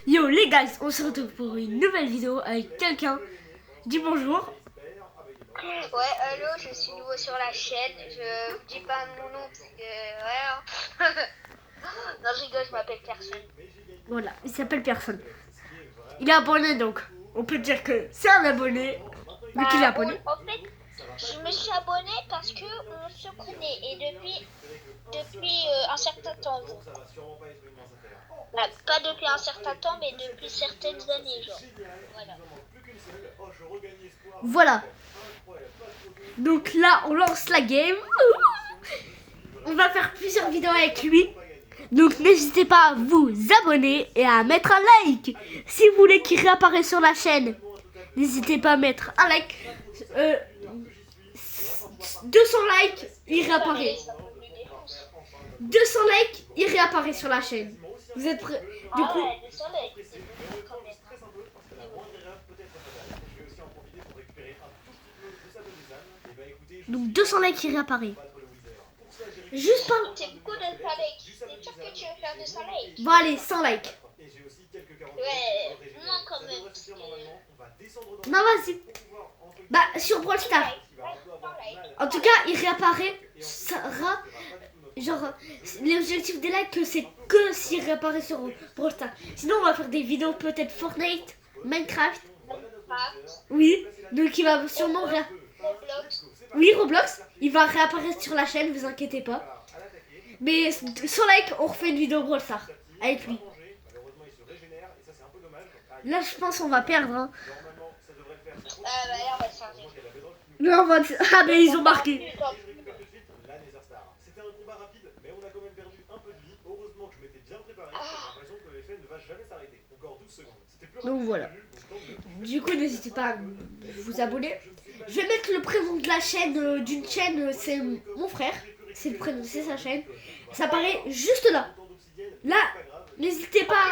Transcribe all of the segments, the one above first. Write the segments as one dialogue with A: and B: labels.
A: Yo les guys, on se retrouve pour une nouvelle vidéo avec quelqu'un. Dis bonjour.
B: Ouais, allô, je suis nouveau sur la chaîne. Je vous dis pas mon nom parce que ouais. Non, je rigole, je m'appelle personne.
A: Voilà, il s'appelle personne. Il est abonné donc. On peut dire que c'est un abonné. Mais qu'il est abonné.
B: En fait, je me suis abonné parce que on se connaît et depuis un certain temps. Bah, pas depuis un certain temps, mais depuis certaines années, genre. Voilà.
A: Voilà. Donc là, on lance la game. On va faire plusieurs vidéos avec lui. Donc n'hésitez pas à vous abonner et à mettre un like. Si vous voulez qu'il réapparaisse sur la chaîne, n'hésitez pas à mettre un like. 200 likes, il réapparaît. 200 likes, il réapparaît sur la chaîne. Vous êtes prêts? Du coup, donc 200 likes, il réapparaît. Juste par...
B: C'est beaucoup de 100 likes. C'est sûr que tu veux faire de 100 likes?
A: Bon allez, 100 likes.
B: Ouais, moins quand même.
A: Non, vas-y. Bah, sur Brawl Stars. En tout cas, il réapparaît. Genre, l'objectif des likes, c'est que s'il réapparaît sur Brawl Stars. Sinon, on va faire des vidéos peut-être Fortnite, Minecraft. Oui, donc il va sûrement Oui, Roblox, il va réapparaître sur la chaîne, vous inquiétez pas. Mais sans like, on refait une vidéo Brawl Stars avec lui. Là, je pense qu'on va perdre. Hein. Là, on va... Ah, mais ils ont marqué.
C: C'était un combat rapide, mais on a quand même perdu un peu de vie. Heureusement que je m'étais bien préparé. J'ai l'impression que l'effet ne va jamais s'arrêter. Encore 12 secondes. C'était plus
A: Donc voilà. Du coup, n'hésitez pas à vous abonner. Je vais mettre le prénom de la chaîne, d'une chaîne, c'est mon frère. C'est le prénom, c'est sa chaîne. Ça apparaît juste là. Là, n'hésitez pas.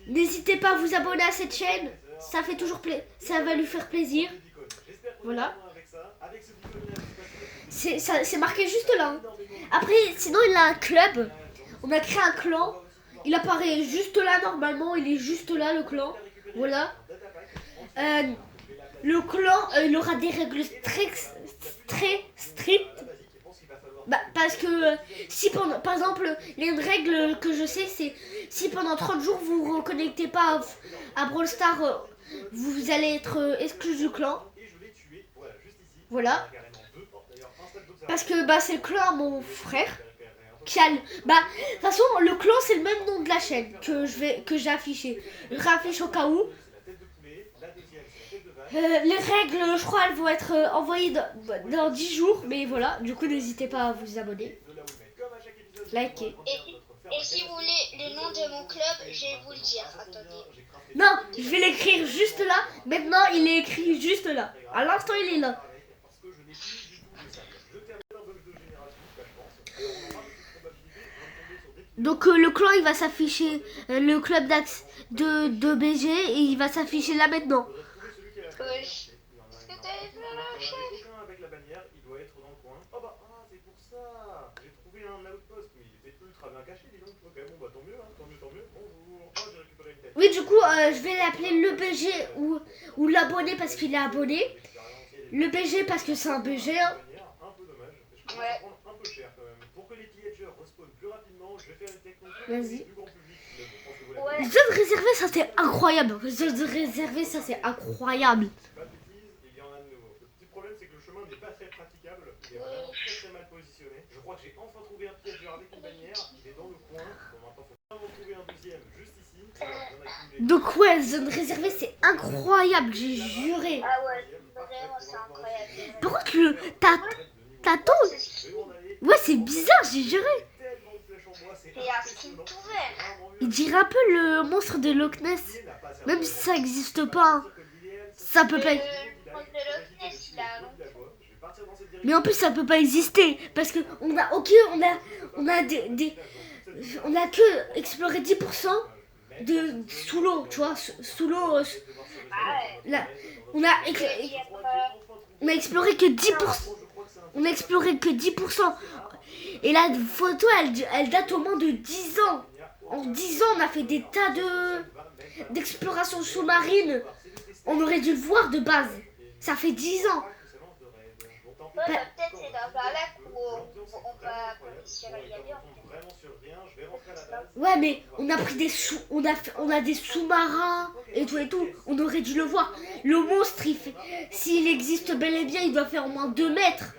A: N'hésitez pas à vous abonner à cette chaîne. Ça fait toujours plaisir. Ça va lui faire plaisir. Voilà. C'est marqué juste là. Hein. Après, sinon, il a un club. On a créé un clan. Il apparaît juste là normalement. Il est juste là, le clan. Voilà. Le clan, il aura des règles très strictes. Bah, parce que si pendant, par exemple, il y a une règle que je sais, c'est si pendant 30 jours vous vous reconnectez pas à Brawl Stars, vous allez être exclu du clan. Voilà. Parce que bah, c'est le clan à mon frère. Bah, de toute façon, le clan c'est le même nom de la chaîne que j'ai affiché. Je réaffiche au cas où. Les règles, je crois, elles vont être envoyées dans 10 jours. Mais voilà, du coup, n'hésitez pas à vous abonner. Likez.
B: Et si vous voulez le nom de mon club, je vais vous le dire. Attendez.
A: Non, je vais l'écrire juste là. Maintenant, il est écrit juste là. À l'instant, il est là. Donc le clan il va s'afficher, le club d'axe de BG et il va s'afficher là maintenant.
B: Qu'est-ce que t'avais fait à la chaîne?
C: avec la bannière, il doit être dans le coin. Oh bah, ah, c'est pour ça. J'ai trouvé un outpost, mais il était ultra bien caché, dis donc. Ok, bon bah tant mieux, hein, tant mieux, tant mieux. Bonjour. Oh, j'ai récupéré une tête.
A: Oui, du coup, je vais l'appeler le BG ou l'abonné parce qu'il est abonné. Le BG parce que c'est un BG. Hein.
B: Ouais.
A: Vas-y. Ouais. Zone réservée, ça c'est incroyable. Zone réservée, ça c'est incroyable.
C: Il y en a de nouveau. Le petit problème, c'est que le chemin n'est pas très praticable. Il est vraiment très mal positionné. Je crois que j'ai enfin trouvé un piégeur avec une bannière. Il est dans le coin. Bon, maintenant, faut vraiment trouver un deuxième juste ici.
A: Donc ouais, zone réservée, c'est incroyable, j'ai juré.
B: Ah ouais, vraiment, c'est incroyable.
A: Par contre, le tâton, ouais, c'est bizarre, j'ai juré.
B: Il y a un skin tout vert.
A: Il dirait un peu le monstre de Loch Ness. Même si ça n'existe pas. Hein. Ça peut pas.
B: Le monstre de Loch Ness, il a longtemps.
A: Mais en plus, ça peut pas exister. Parce que on a on a que exploré 10% de sous l'eau, tu vois. Sous l'eau. Là, on a exploré que 10%. On a exploré que 10%. Et la photo, elle date au moins de 10 ans. en 10 ans, on a fait des tas d'explorations sous-marines. On aurait dû le voir de base. Ça fait 10 ans.
B: Ouais, bah, peut-être c'est dans un lac où on va réussir à y aller.
A: Ouais, mais on a pris on a des sous-marins et tout. On aurait dû le voir. Le monstre, s'il existe bel et bien, il doit faire au moins 2 mètres.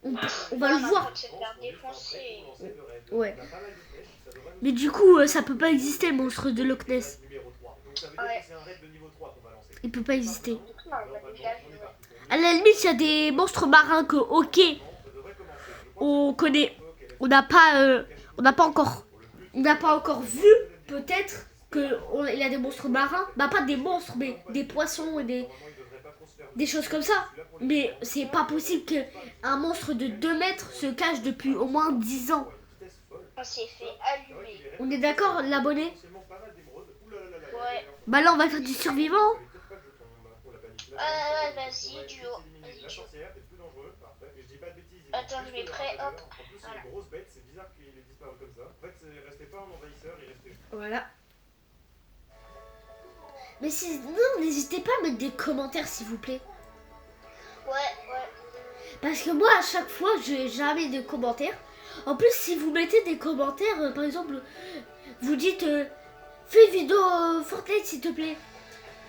A: On va le voir.
B: Se faire défoncer.
A: Ouais. Mais du coup, ça peut pas exister, le monstre de Loch Ness.
B: Ouais.
A: Il peut pas exister.
B: Non, on va déjà jouer.
A: À la limite, il y a des monstres marins que, ok, on connaît. On n'a pas encore vu, peut-être, qu'il y a des monstres marins. Bah, pas des monstres, mais des poissons et des choses comme ça. Mais c'est pas possible qu'un monstre de 2 mètres se cache depuis au moins 10 ans.
B: On s'est fait allumer.
A: On est d'accord, l'abonné?
B: Ouais.
A: Bah là, on va faire du survivant.
B: Vas-y, duo. Vas-y, duo. Attends, je mets prêt, hop. Voilà.
A: Voilà. Mais sinon, n'hésitez pas à mettre des commentaires, s'il vous plaît.
B: Ouais.
A: Parce que moi, à chaque fois, j'ai jamais de commentaires. En plus, si vous mettez des commentaires, par exemple, vous dites fais une vidéo Fortnite, s'il te plaît.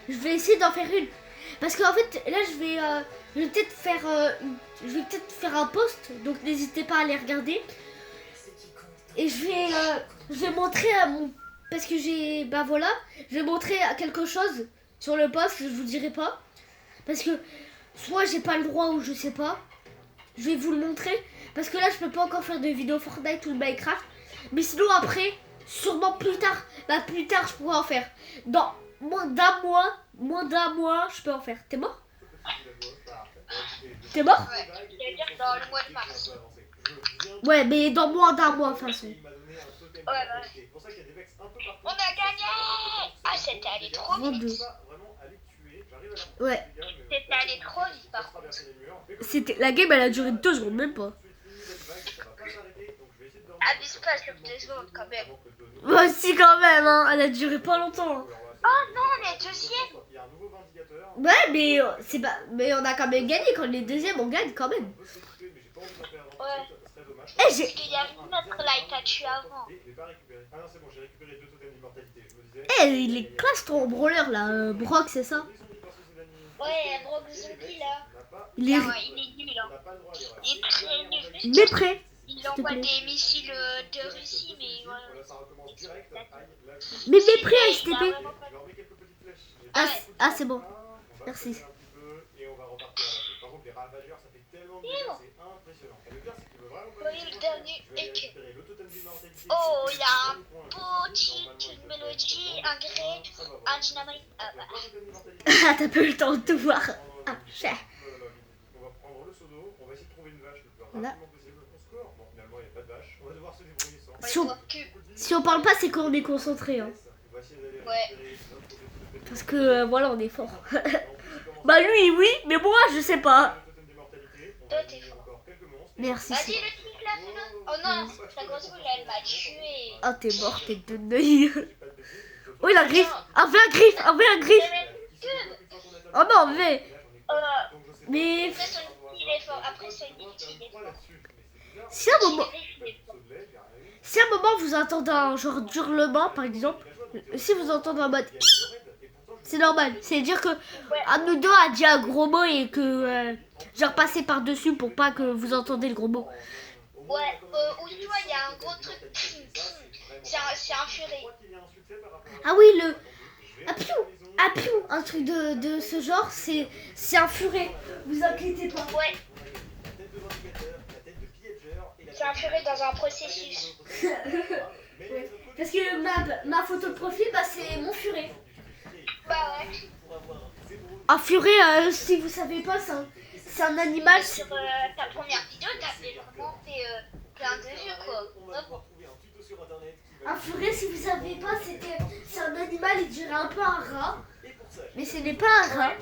A: Je vais essayer d'en faire une. Parce qu'en fait, là, je vais peut-être faire un post. Donc, n'hésitez pas à aller regarder. Et je vais montrer à mon... Parce que bah voilà, je vais montrer quelque chose sur le post, je vous dirai pas. Parce que soit j'ai pas le droit ou je sais pas. Je vais vous le montrer. Parce que là, je peux pas encore faire de vidéo Fortnite ou de Minecraft. Mais sinon, après, sûrement plus tard. Bah, plus tard, je pourrai en faire. Dans moins d'un mois, je peux en faire. T'es mort? T'es mort?
B: Ouais. C'est-à-dire dans le mois de mars.
A: Ouais, mais dans moins d'un mois, de toute façon.
B: Ouais. On a gagné! Ah, c'était allé trop vite.
A: 22. Ouais.
B: C'était allé trop vite, par contre.
A: La game, elle a duré 2 secondes, même pas.
B: Abuse pas sur 2 secondes, quand même.
A: Moi aussi, quand même, hein. Elle a duré pas longtemps.
B: Oh non, on est deuxième!
A: Ouais, mais mais on a quand même gagné. Quand on est deuxième, on gagne quand même.
B: Ouais.
A: Eh,
B: Parce qu'il y a notre light à tuer avant.
A: il est classe ton brawler là, Brock, c'est ça?
B: Ouais, Brock Zombie là.
A: Il est
B: Non, il est nul, hein. Il est très nul.
A: mais prêt.
B: Il envoie des missiles de Russie, mais voilà.
A: Mais prêt à
B: Il a
A: STP.
B: vraiment pas-
A: Ah, c'est bon. Merci.
B: Voyez le dernier équipe. Oh, il y a un beau titre, une mélodie, un gré, un dynamite. Ah, bah.
A: Ah, t'as pas eu le temps de tout voir. Ah, cher.
C: On va prendre le seau d'eau, on va essayer de trouver une vache le plus
A: Voilà.
C: rapidement possible. Au score. Bon, finalement, il n'y a pas de vache. On va devoir se débrouiller sans.
A: Si on parle pas, c'est quand on est concentré. Hein.
B: Ouais.
A: Parce que voilà, on est fort. Bah lui, oui, mais moi, je sais pas.
B: Toi, t'es fort.
A: Merci.
B: Vas-y, le truc là, fais-le. Oh non, la grosse boule, elle m'a tué.
A: Ah, t'es mort, t'es de neuil. Oh, il a griffe. Un griffe. Oh non, mais. Mais.
B: Après, son outil, il est fort. Après, son outil, il est fort.
A: Si à un moment vous entendez un genre d'hurlement, par exemple, si vous entendez un mode, c'est normal. C'est dire que un de nous deux a dit un gros mot et que genre passez par dessus pour pas que vous entendez le gros mot.
B: Ouais, ou toi, il y a un gros truc. C'est un furet.
A: Ah oui, le apiou, un truc de ce genre, c'est un furet. Vous inquiétez pas.
B: Ouais. C'est un furet dans un processus.
A: Ouais. Parce que ma photo de profil, bah c'est mon furet.
B: Bah ouais.
A: Un furet, si vous savez pas, c'est un animal.
B: Sur ta première vidéo, t'avais vraiment fait plein de yeux, quoi. Hop.
A: Un furet, si vous savez pas, c'est un animal, il dirait un peu un rat. Mais ce n'est pas un rat.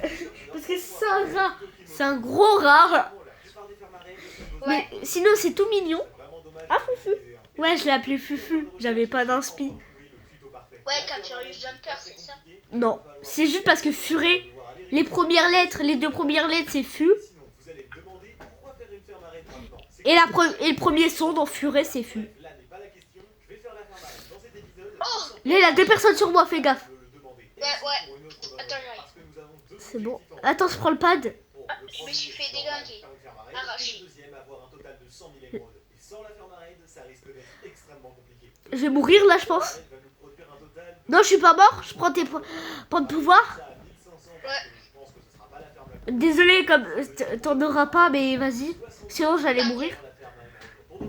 A: Parce que c'est un rat. C'est un gros rat. Mais sinon, c'est tout mignon. Ah, foufou. Ouais, je l'ai appelé Fufu. J'avais pas d'inspi.
B: Ouais, comme Furious Jumper, c'est ça.
A: Non, c'est juste parce que Furé, les premières lettres, les deux premières lettres, c'est Fu. Et le premier son dans Furé, c'est Fu.
B: Oh,
A: Là, il y a deux personnes sur moi, fais gaffe.
B: ouais. Attends, j'arrive.
A: C'est bon. Attends, je prends le pad.
B: Ah, je me suis fait déglinguer. Arraché.
A: Je vais mourir là, je pense. Non, je suis pas mort. Je prends tes points de pouvoir.
B: Ouais.
A: Désolé, comme t'en auras pas, mais vas-y. Sinon, j'allais mourir.
B: Ok.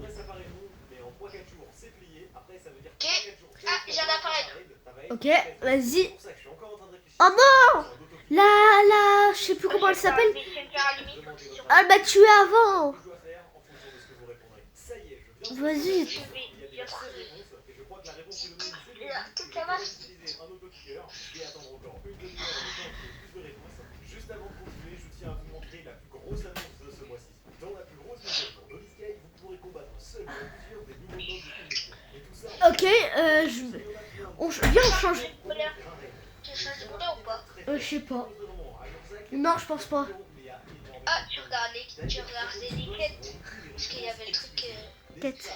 B: Ah, j'ai un appareil.
A: Ok, vas-y. Oh non! Là, je sais plus comment elle s'appelle. Elle m'a tué avant. Vas-y.
B: Toute la marche.
A: Ok, viens, on change.
B: Tu changes de couleur ou pas?
A: Je sais pas. Non, je pense pas.
B: Ah, tu regardais les quêtes. Parce qu'il y avait le truc.
A: Quête.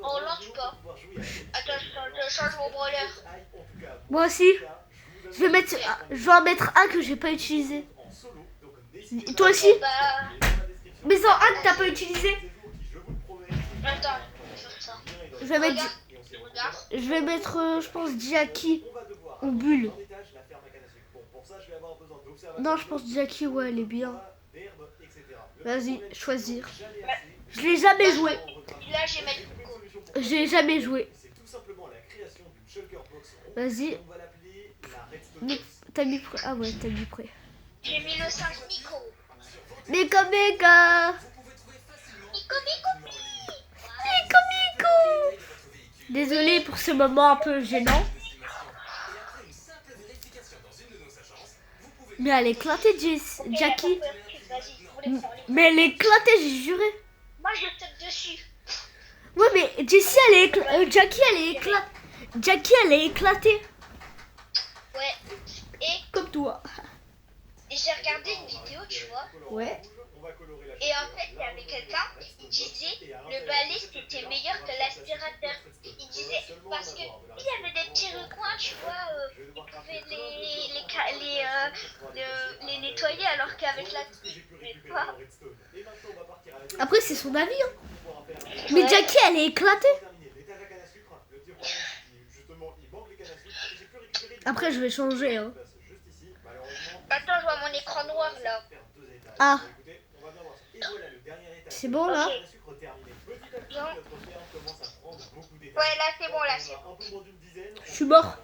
B: On lance pas. Attends, je change mon brawler.
A: Moi aussi. Je vais en mettre un que j'ai pas utilisé. Toi aussi?
B: Bah.
A: Mais en un que t'as pas utilisé.
B: Attends, je vais faire ça.
A: Je vais mettre,
B: Regarde.
A: je vais mettre, je pense, Jackie en bulle. Non, je pense Jackie, ouais, elle est bien. Vas-y, choisir. Je l'ai jamais joué.
B: Là, j'ai mis Coco.
A: J'ai jamais joué. Vas-y. T'as mis prêt. Ah ouais, t'as mis prêt.
B: J'ai mis le 5 Nico.
A: Mika Mika.
B: Nico, Nico,
A: Miko Miko. Désolée pour ce moment un peu gênant. Mais elle est éclatée, Jackie. Mais elle est éclatée, j'ai juré.
B: Moi, je tape dessus.
A: Ouais, mais Jessie, Jackie, elle est éclatée. Jackie, elle est éclatée.
B: Ouais. Et
A: Comme toi.
B: j'ai regardé une vidéo, tu vois.
A: Ouais.
B: Et en fait, il y avait quelqu'un qui disait le balai c'était meilleur que l'aspirateur. Il disait parce que il y avait des petits recoins, tu vois, il pouvait les nettoyer alors qu'avec la truie, tu vois.
A: Après, c'est son avis. Hein. Mais Jackie, elle est éclatée. Après, je vais changer. Hein.
B: Attends, je vois mon écran noir là.
A: Ah. C'est bon là?
B: Non. Ouais, là c'est bon, là c'est bon.
A: Je suis mort.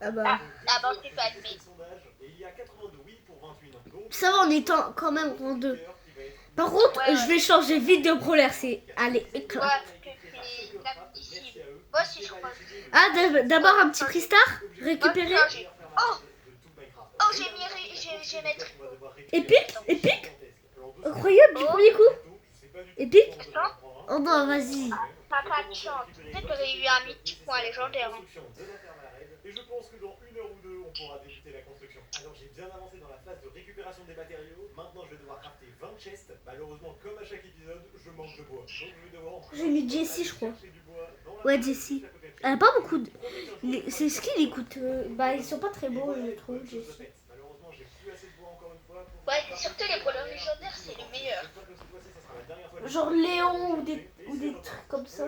A: Ah bah.
B: Ah bon, c'est pas admis.
A: Ça va, on est quand même en 2. Par contre, je vais changer vite de brawler. Allez,
B: Ouais,
A: éclat.
B: parce que c'est inadmissible. Moi aussi, je crois.
A: Ah, d'abord un petit prix-star. Récupérer.
B: Oh, j'ai mettre.
A: Épique. Incroyable du premier coup. Épique.
B: Attends.
A: Oh non, vas-y.
B: T'as pas de chance. Peut-être t'aurais eu un mythique ou un légendaire. Hein.
C: Et je pense que dans 1 heure ou 2, on pourra débuter la construction. Alors j'ai bien avancé dans la phase de récupération des matériaux. Maintenant, je vais devoir crafter 20 chests. Malheureusement, comme à chaque épisode, je manque de bois. Donc je vais devoir
A: J'ai mis Jessie, je crois. Ouais, Jessie. Elle a pas beaucoup de... C'est ce qu'il écoute. Bah, ils sont pas très beaux, je trouve, Jessie.
C: Malheureusement, j'ai plus assez de bois encore une fois.
B: Ouais, surtout les brawlers légendaires, c'est le meilleur.
A: Genre Léon ou des trucs comme ça.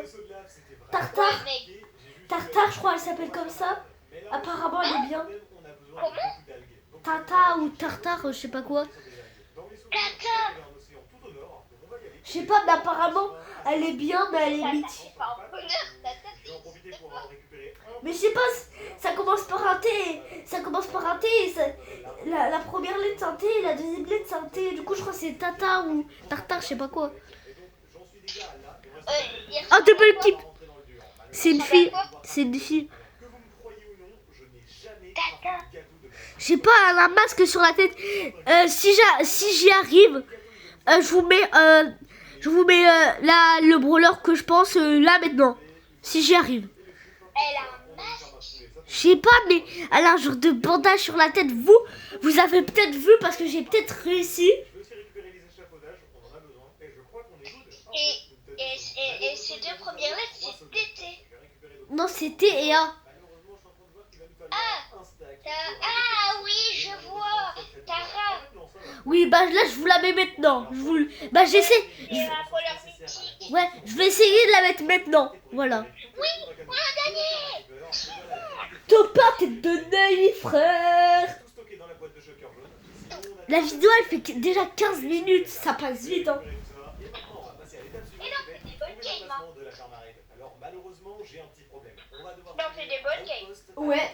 A: Tartare.
B: Ouais, mec.
A: Tartare, je crois, elle s'appelle comme ça. Apparemment, elle est bien.
B: Comment?
A: Tata ou Tartare, je sais pas quoi.
B: Tata.
A: Je sais pas, mais apparemment, elle est bien, mais elle est
B: Tata,
A: mythique.
B: c'est pas un bonheur. Tata, c'est quoi?
A: Mais je sais pas, ça commence par un T. Ça commence par un T. La première lettre c'est un T, la deuxième lettre c'est un T. Du coup, je crois que c'est Tata ou Tartare, je sais pas quoi. Ah, double kick. C'est une fille. C'est une fille.
B: Tata.
A: Je sais pas, elle a un masque sur la tête. Si j'y arrive, je vous mets Je vous mets là le brawler que je pense là maintenant. Si j'y arrive.
B: Elle a un masque.
A: Je sais pas, mais elle a un genre de bandage sur la tête. Vous avez peut-être vu parce que j'ai peut-être réussi.
C: Je vais aussi récupérer les échafaudages, on en a besoin. Et je crois qu'on est good.
B: Et ces deux premières lettres, c'est TT.
A: Non, c'est T et A.
B: Ah oui, je vois. Tara.
A: Oui, bah là, je vous la mets maintenant. Bah j'essaie.
B: Et un voleur mythique.
A: Ouais, je vais essayer de la mettre maintenant. Voilà.
B: Oui, on a gagné.
A: Top 1, tête de Neuilly, frère. La vidéo, elle fait déjà 15 minutes. Ça passe vite, hein.
B: Et là, on fait des bonnes games. Hein.
C: Alors malheureusement, j'ai un petit problème. On va devoir
B: Mais on fait des bonnes games.
A: Ouais.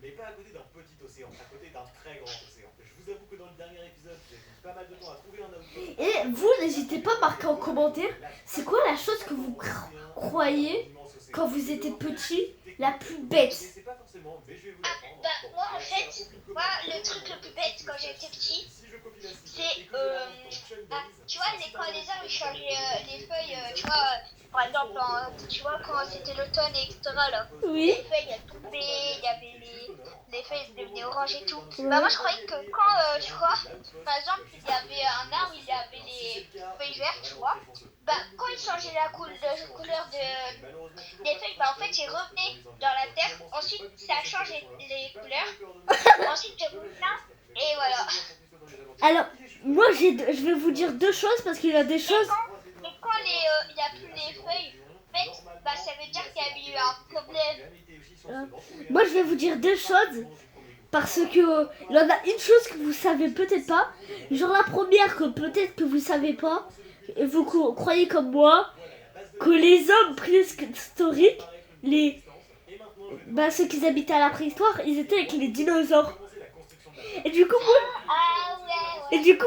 C: Mais pas à côté d'un petit océan, à côté d'un très grand océan. Je vous avoue que dans le dernier épisode, j'ai mis pas mal de temps à trouver un outpost.
A: Et vous, n'hésitez pas à marquer en commentaire. C'est quoi la chose que vous croyez quand vous étiez petit, la plus bête?
B: Bah, moi, en fait, le truc le plus bête quand j'étais petit, c'est, tu vois, quand les arbres ils changeaient les feuilles, tu vois, par exemple, tu vois, quand c'était l'automne, etc., là,
A: Oui.
B: les feuilles, elles tombaient, il y avait les feuilles elles devenaient orange et tout. Bah, moi, je croyais que quand, tu vois, par exemple, il y avait un arbre, il y avait les feuilles vertes, tu vois, bah, quand il changeait la couleur des feuilles, bah, en fait, il revenait dans la terre, ensuite, ça change les couleurs, ensuite, je reviens, et voilà.
A: Alors, moi, je vais vous dire deux choses parce qu'il y a des choses.
B: Et quand il n'y a plus les feuilles, en fait, bah, ça veut dire qu'il y avait eu un problème.
A: Moi, je vais vous dire deux choses parce que il y en a une chose que vous savez peut-être pas. Genre la première que peut-être que vous savez pas, et vous croyez comme moi, que les hommes préhistoriques, ceux qui habitaient à la préhistoire, ils étaient avec les dinosaures. Et du coup,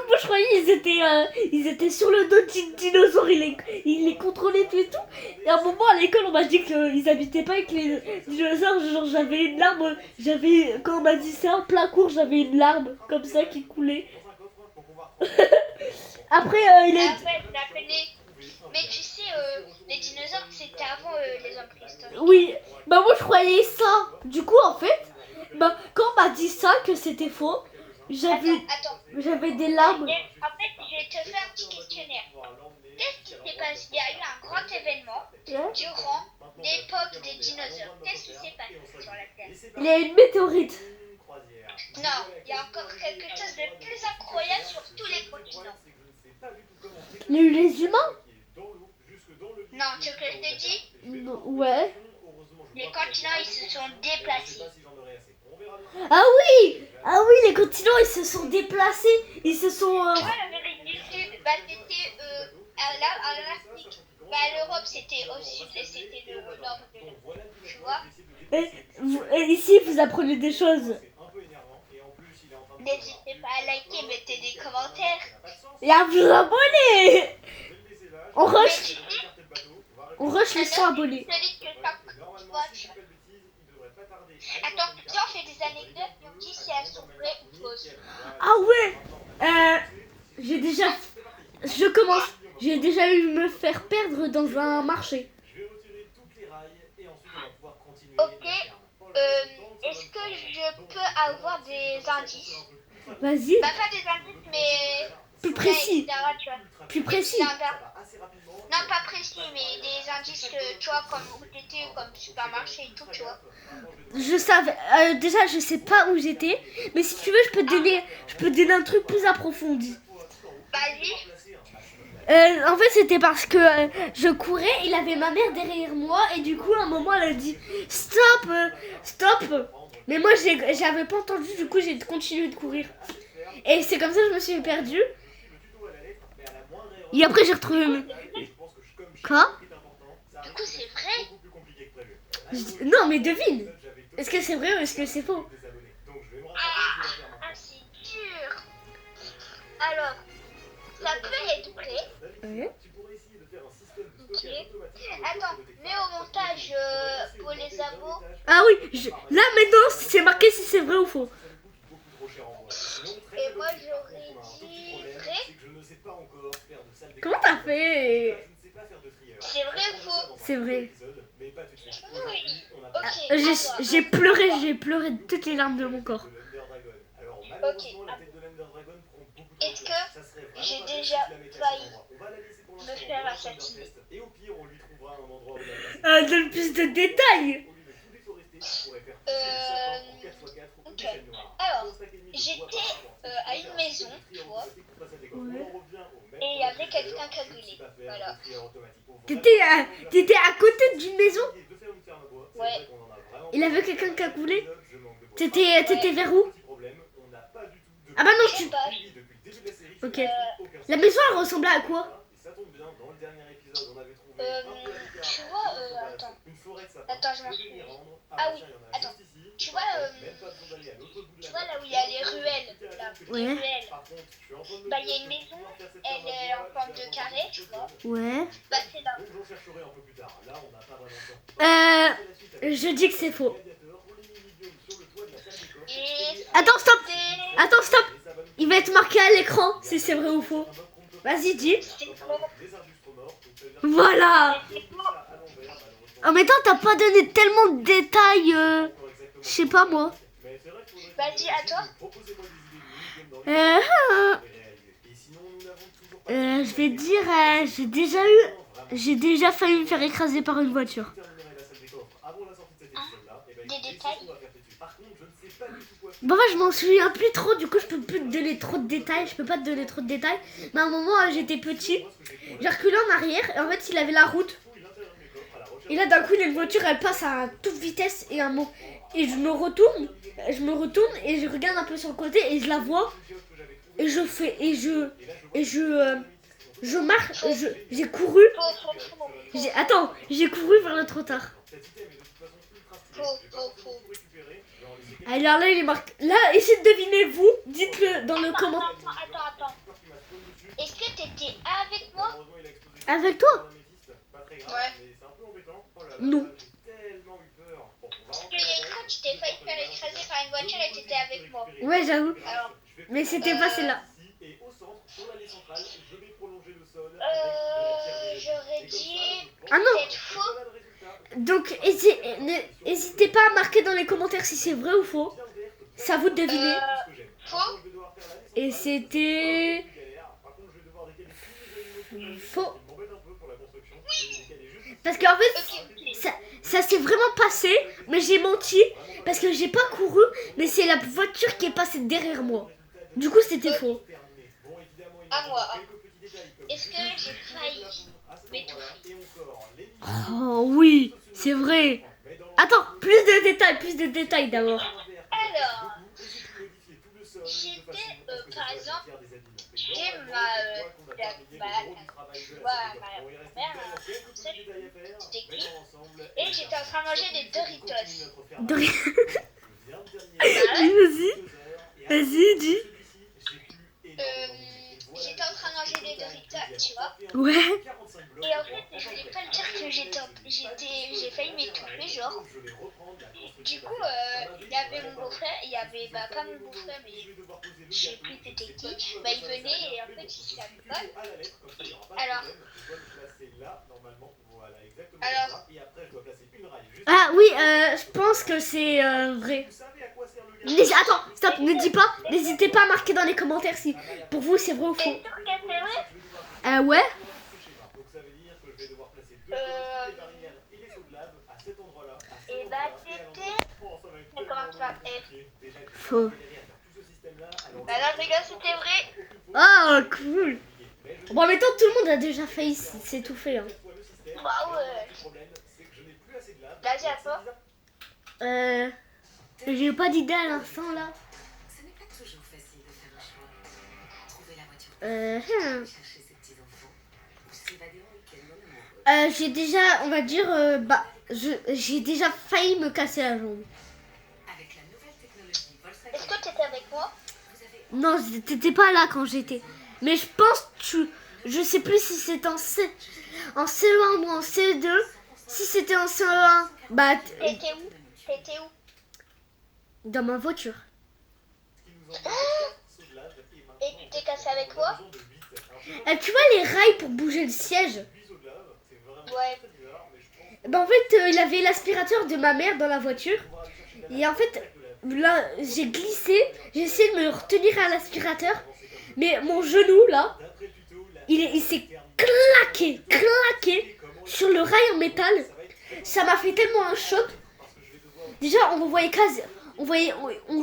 A: moi, je croyais ils étaient sur le dos du dinosaure, ils les contrôlaient tout et tout. Et à un moment à l'école, on m'a dit qu'ils habitaient pas avec les dinosaures. Genre, j'avais une larme, quand on m'a dit ça en plein cours, j'avais une larme comme ça qui coulait. Après,
B: Mais tu sais, les dinosaures, c'était avant les hommes préhistoriques.
A: oui, bah moi je croyais ça. Du coup, en fait, bah quand on m'a dit ça, que c'était faux,
B: Attends.
A: j'avais des larmes.
B: En fait, je vais te faire un petit questionnaire. Qu'est-ce qui s'est passé? Il y a eu un grand événement durant l'époque des dinosaures. Qu'est-ce qui s'est passé sur la Terre?
A: Il y a une météorite.
B: Non, il y a encore quelque chose de plus incroyable sur tous les continents.
A: Il y a eu les humains.
B: Non, ce que je te dis,
A: Non, ouais.
B: les continents ils se sont déplacés.
A: Ah oui, les continents ils se sont déplacés. Ils se sont.
B: Tu vois, l'Amérique du Sud, bah c'était à l'Afrique. Bah l'Europe c'était au sud et c'était le nord de l'Europe. Tu vois?
A: Et ici vous apprenez des choses.
B: N'hésitez pas à liker, mettez des commentaires.
A: Et à vous abonner. On
B: Mais
A: rush,
B: tu sais,
A: on rush les 100 abonnés.
B: celui que chaque watch. Attends, viens, on fait des anecdotes, on dit si elles sont vraies ou fausses.
A: Ah ouais. Je commence. J'ai déjà eu me faire perdre dans un marché.
B: Ok, est-ce que je peux avoir des indices?
A: Vas-y,
B: Bah pas des indices, mais...
A: plus précis.
B: etc., tu vois.
A: Plus précis.
B: Non, pas précis, mais des indices que, tu vois, comme où t'étais, comme supermarché et tout, tu vois.
A: Je savais. Déjà, je sais pas où j'étais. Mais si tu veux, je peux te donner un truc plus approfondi.
B: Vas-y.
A: En fait, c'était parce que je courais, il avait ma mère derrière moi, et du coup, à un moment, elle a dit stop, stop. Mais moi, j'avais pas entendu, du coup, j'ai continué de courir. Et c'est comme ça que je me suis perdue. Et après, j'ai retrouvé. Quoi?
B: Du coup, c'est vrai?
A: Non, mais devine. Est-ce que c'est vrai ou est-ce que c'est faux?
B: Ah, c'est dur. Alors, ça peut être vrai.
A: Ouais.
B: Ok. Attends, mets au montage pour les abos.
A: Ah oui, là maintenant, c'est marqué si c'est vrai ou faux.
B: Et moi, j'aurais dit vrai.
A: Comment t'as fait?
B: C'est vrai ou faux?
A: C'est vrai.
B: Oui. Ok.
A: J'ai pleuré toutes les larmes de mon corps.
B: Ok. Est-ce que j'ai déjà failli me faire assassiner?
A: Donne plus de détails.
B: Ok. Alors, j'étais à une maison, tu vois,
A: Ouais.
B: et il y avait quelqu'un qui a gueulé. Voilà.
A: T'étais à côté d'une maison?
B: Ouais.
A: Il avait quelqu'un qui a coulé? T'étais vers où? Ah bah non,
B: Je sais pas.
A: Ok. La maison, elle ressemblait à quoi?
B: Tu vois, attends. Attends, je m'en souviens. Ah oui, attends. Tu vois là où il y a les ruelles, là, les
A: Ouais.
B: ruelles. Bah, il y a une maison, elle est en forme de carré, tu vois.
A: Ouais.
B: Bah, c'est là.
A: Je dis que c'est faux.
B: Et
A: Attends, stop.
B: c'était...
A: Attends, stop. Il va être marqué à l'écran si c'est vrai ou faux. Vas-y, dis.
B: C'est faux.
A: Voilà.
B: C'est faux.
A: En même temps, t'as pas donné tellement de détails. Je sais pas moi.
B: Vas-y, à toi.
A: Je vais dire, j'ai déjà failli me faire écraser par une voiture.
B: Des détails.
A: Bon, je m'en souviens plus trop, du coup, je peux plus te donner trop de détails. Je peux pas te donner trop de détails. Mais à un moment, j'étais petit. J'ai reculé en arrière et en fait, il avait la route. Et là, d'un coup, il y a une voiture, elle passe à toute vitesse et et je me retourne et je regarde un peu sur le côté et je la vois et je fais je marche, j'ai couru,
B: Faux, faux, faux.
A: j'ai couru vers le trottoir.
B: Faux.
A: Alors là, il est marqué. Là, essayez de deviner vous, dites-le dans le commentaire.
B: Attends. Est-ce que t'étais avec moi?
A: Avec toi?
B: Ouais.
A: Non.
B: Parce qu'il y a une fois, tu t'es failli te faire écraser par une voiture et t'étais avec moi.
A: Ouais, j'avoue.
B: Alors,
A: Mais c'était pas celle-là.
B: j'aurais dit
A: Ah non.
B: peut-être faux.
A: Donc, n'hésitez pas à marquer dans les commentaires si c'est vrai ou faux. C'est à vous de deviner.
B: Faux.
A: Et c'était faux. Parce qu'en fait, ça s'est vraiment passé, mais j'ai menti parce que j'ai pas couru, mais c'est la voiture qui est passée derrière moi. Du coup, c'était faux.
B: À moi. Est-ce que j'ai failli m'étouffer?
A: Oh oui, c'est vrai. Attends, plus de détails d'abord.
B: Alors, j'étais, par exemple, j'ai ma mère, c'était qui? Et j'étais en train de manger des Doritos.
A: Vas-y, dis.
B: J'étais en train de manger des Doritos, tu vois.
A: Ouais.
B: Et en fait, je voulais pas le dire que j'ai failli m'étouffer, genre. Du coup, il y avait mon beau-frère, il y avait, pas mon beau-frère, mais je sais plus c'était qui. Bah, il venait et en fait, il s'est fait. Alors.
A: Ah oui, je pense que c'est vrai. Attends, stop, ne dis pas. N'hésitez pas à marquer dans les commentaires si pour vous c'est vrai ou faux.
B: T'es sûr que c'est vrai?
A: Ouais.
B: Et bah, c'était. Comment ça?
A: Faux.
B: Bah, non, les gars, c'était vrai.
A: Oh, cool. Bon, en même temps, tout le monde a déjà failli s'étouffer. Hein.
B: Bah, ouais. Vas-y, à toi.
A: J'ai pas d'idée à l'instant là.
D: Ce n'est pas toujours facile de faire un choix. Trouver la voiture chercher ses petits-enfants ou s'évader en week-end en amoureux.
A: J'ai déjà, on va dire, j'ai déjà failli me casser la jambe.
D: Avec la nouvelle technologie Volkswagen,
B: Est-ce que t'étais avec moi?
D: vous avez
A: Non, t'étais pas là quand j'étais. Mais je pense que je sais plus si c'était en CE1 ou en CE2. Si c'était en CE1, bah
B: T'étais où?
A: dans ma voiture.
B: Et tu t'es cassé avec moi?
A: Tu vois les rails pour bouger le siège?
B: Ouais.
A: Bah en fait, il avait l'aspirateur de ma mère dans la voiture. Et en fait, là, j'ai glissé. J'ai essayé de me retenir à l'aspirateur. Mais mon genou, là, il s'est claqué sur le rail en métal. Ça m'a fait tellement un choc. Déjà, on voyait quasi...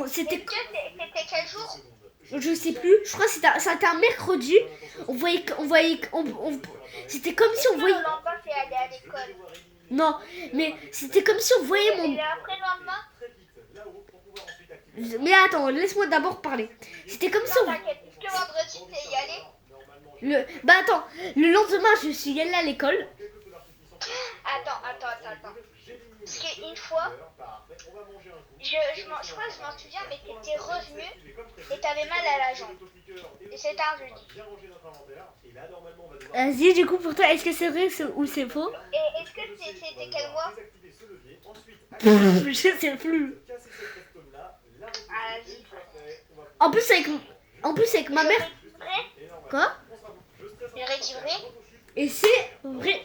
A: c'était...
B: C'était quel jour?
A: Je sais plus. Je crois que c'était un mercredi. C'était comme si on voyait...
B: Le lendemain, t'es allé à l'école.
A: Non, mais c'était comme si on voyait mon...
B: Et après le lendemain?
A: Mais attends, laisse-moi d'abord parler. C'était comme si
B: Non,
A: on...
B: t'inquiète. Est-ce que vendredi, t'es y allé?
A: Bah attends, le lendemain, je suis allée à l'école.
B: Attends. Parce qu'une fois, je crois que je m'en souviens, mais t'étais revenu et t'avais mal à la jambe. Et c'était un jeudi.
A: Vas-y, du coup, pour toi, est-ce que c'est vrai ou c'est faux?
B: Et est-ce que c'était quel mois?
A: Je sais plus.
B: Ah, vas-y.
A: En plus, avec ma mère... Quoi?
B: Il aurait dit vrai?
A: Et c'est vrai.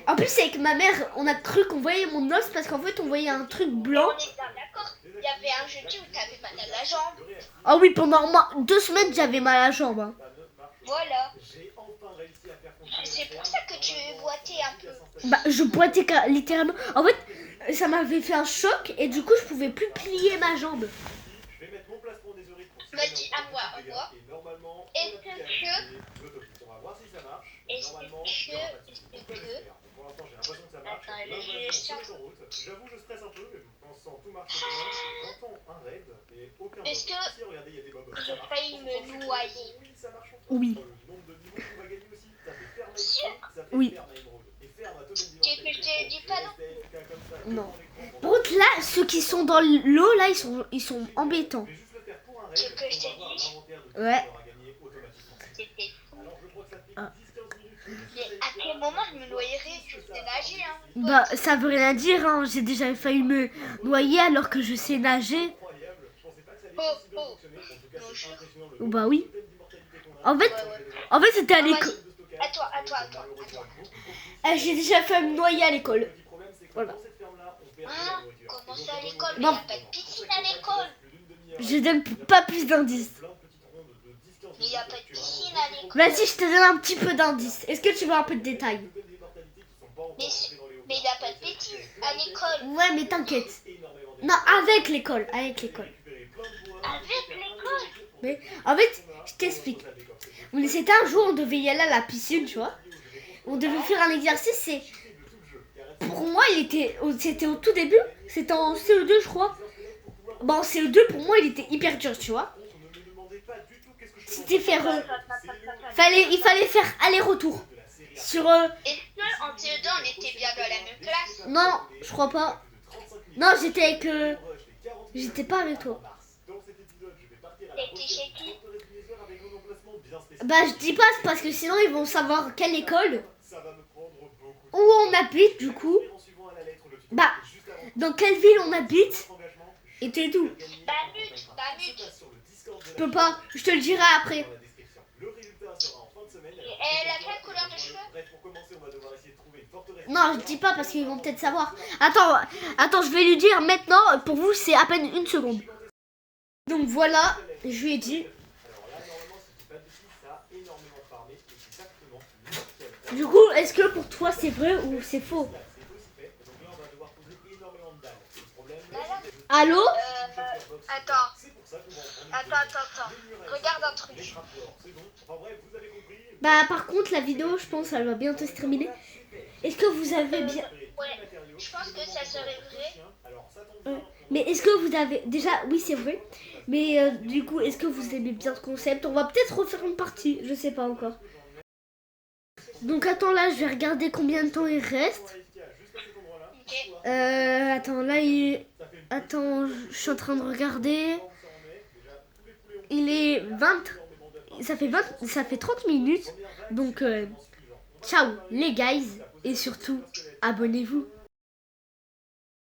A: En plus, avec ma mère, on a cru qu'on voyait mon os parce qu'en fait, on voyait un truc blanc.
B: On est bien d'accord. Il y avait un jeudi où t'avais mal à la jambe.
A: Ah oui, pendant 2 semaines, j'avais mal à la jambe. Hein.
B: Voilà. C'est pour ça que tu boitais un peu.
A: Bah, je boitais littéralement. En fait, ça m'avait fait un choc et du coup, je pouvais plus plier ma jambe.
B: Vas-y, à moi. Est-ce que... Attends,
C: J'avoue, je stresse un peu, mais on sent tout marche bien. J'entends un raid, mais aucun.
B: Est-ce que
C: Regardez, il y a des mobs.
B: j'ai failli me noyer?
C: Oui, ça marche en
A: Oui.
C: Le nombre de niveaux qu'on va gagner aussi. Ça fait faire
B: Sûr?
C: ça fait
A: Oui.
C: faire Emerald. Et faire la totale
B: Que je te dis pas non?
A: Non. Par contre, là, ceux qui sont dans l'eau, là, ils sont embêtants.
B: Ce que je t'ai dit,
A: Ouais.
B: c'était fou.
A: Ah.
B: Mais à quel moment je me noyerais? Je sais nager, hein.
A: Bah, ça veut rien dire, hein. J'ai déjà failli me noyer alors que je sais nager.
B: Non, je...
A: Bah oui. En fait, c'était à l'école.
B: À toi.
A: J'ai déjà failli me noyer à l'école. Voilà.
B: Hein? Comment ça à l'école? Mais
A: Non.
B: y a pas de piscine à l'école.
A: Je donne pas plus d'indices.
B: Mais y a pas de piscine à l'école.
A: Vas-y, je te donne un petit peu d'indices. Est-ce que tu veux un peu de détails?
B: Mais y a pas de piscine à l'école.
A: Ouais, mais t'inquiète. Non, avec l'école.
B: Avec l'école?
A: Mais en fait, je t'explique. C'était un jour, on devait y aller à la piscine, tu vois. On devait faire un exercice et pour moi, c'était au tout début. C'était en CE2, je crois. Bon, en CE2, pour moi, il était hyper dur, tu vois. C'était faire... il fallait faire aller-retour. Sur...
B: Est-ce qu'en CE2, on était bien dans la même classe?
A: Non, je crois pas. Non, j'étais avec... J'étais pas avec toi.
B: T'étais chez qui?
A: Bah, je dis pas, c'est parce que sinon, ils vont savoir quelle école. Où on habite, du coup. Bah, dans quelle ville on habite. Et t'es d'où?
B: Bamut.
A: Je peux pas, je te le dirai après.
B: Et elle a quelle couleur de cheveux?
A: Non, je dis pas parce qu'ils vont peut-être savoir. Attends, je vais lui dire maintenant. Pour vous, c'est à peine 1 seconde. Donc voilà, je lui ai dit. Du coup, est-ce que pour toi c'est vrai ou c'est faux? Allô?
B: Attends. Regarde un truc.
A: Bah par contre la vidéo je pense elle va bientôt se terminer. Est-ce que vous avez bien...
B: Ouais, je pense que ça serait vrai.
A: Mais est-ce que vous avez... Déjà oui c'est vrai. Mais du coup est-ce que vous aimez bien ce concept? On va peut-être refaire une partie, je sais pas encore. Donc attends là je vais regarder combien de temps il reste. Attends là Attends, je suis en train de regarder. Il est 20... Ça fait 30 minutes. Donc, ciao les guys. Et surtout, abonnez-vous.